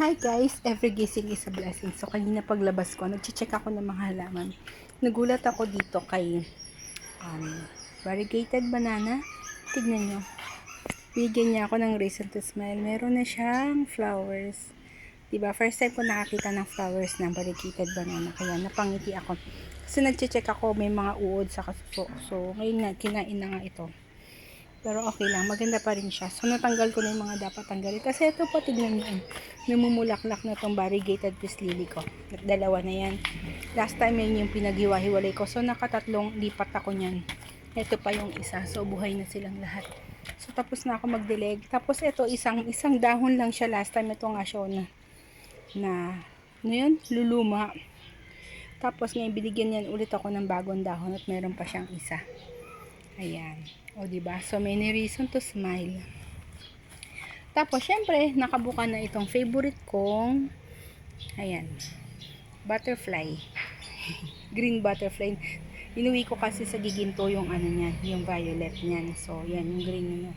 Hi guys, every gising is a blessing. So kanina paglabas ko, nag-check ako ng mga halaman. Nagulat ako dito kay variegated banana. Tignan nyo. Bigyan niya ako ng reason to smile. Meron na siyang flowers. Diba? First time ko nakakita ng flowers ng variegated banana. Kaya napangiti ako. Kasi nag-check ako, may mga uod sa kasuso. So ngayon na, kinain na nga ito. Pero okay lang, maganda pa rin siya. So, natanggal ko na yung mga dapat tanggalin. Kasi ito po, tignan nyo. Namumulaklak na itong variegated peace lily ko. Dalawa na yan. Last time yun yung pinaghiwa-hiwalay ko. So, nakatatlong lipat ako nyan. Ito pa yung isa. So, buhay na silang lahat. So, tapos na ako magdilig. Tapos, ito, isang dahon lang siya last time. Ito nga siya ano yun? Luluma. Tapos, ngayon, binigyan yan ulit ako ng bagong dahon at meron pa siyang isa. Ayan. O, diba? So, many reason to smile. Tapos, syempre, nakabuka na itong favorite kong, ayan, butterfly. Green butterfly. Inuwi ko kasi sa giginto yung ano niyan, yung violet niyan. So, yan, yung green niya.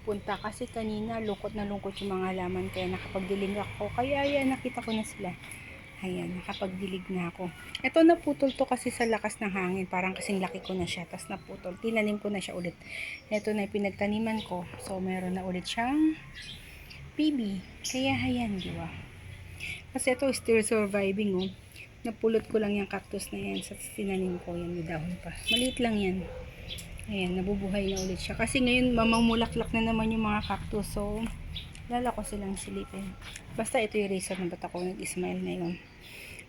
Punta kasi kanina, lungkot na lungkot yung mga halaman. Kaya nakapagdilig ako. Kaya, yan, nakita ko na sila. Ayan, nakapagdilig na ako. Ito naputol to kasi sa lakas ng hangin. Parang kasing laki ko na siya. Tapos naputol. Tinanim ko na siya ulit. Ito na yung pinagtaniman ko. So, meron na ulit siyang baby. Kaya, ayan, di ba? Kasi ito still surviving, oh. Napulot ko lang yung cactus na yan. Sa tinanim ko, yan, may dahon pa. Maliit lang yan. Ayan, nabubuhay na ulit siya. Kasi ngayon, mamamulaklak na naman yung mga cactus. So, lala ko silang silipin. Basta ito yung reason na ba't ako nag-smile ngayon.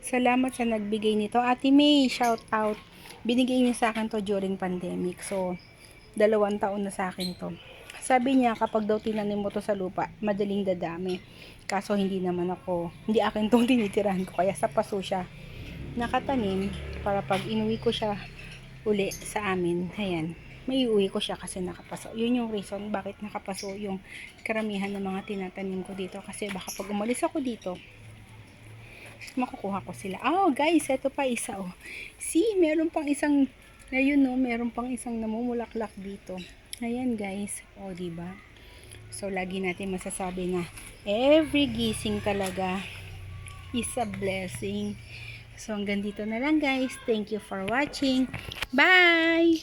Salamat sa nagbigay nito. Ate May, shout out. Binigay niya sa akin to during pandemic. So, 2 taon na sa akin to. Sabi niya, kapag daw tinanim mo to sa lupa, madaling dadami. Kaso hindi akin tong tinitirahan ko. Kaya sa paso siya nakatanim para pag inuwi ko siya uli sa amin. Ayan. May uwi ko siya kasi nakapaso. Yun yung reason bakit nakapaso yung karamihan ng mga tinatanim ko dito. Kasi baka pag umalis ako dito, makukuha ko sila. Oh, guys, ito pa isa, oh. See, meron pang isang, ayun, no, meron pang isang namumulaklak dito. Ayan, guys. Oh, diba? So, lagi natin masasabi na every gising talaga is a blessing. So, hanggang dito na lang, guys. Thank you for watching. Bye!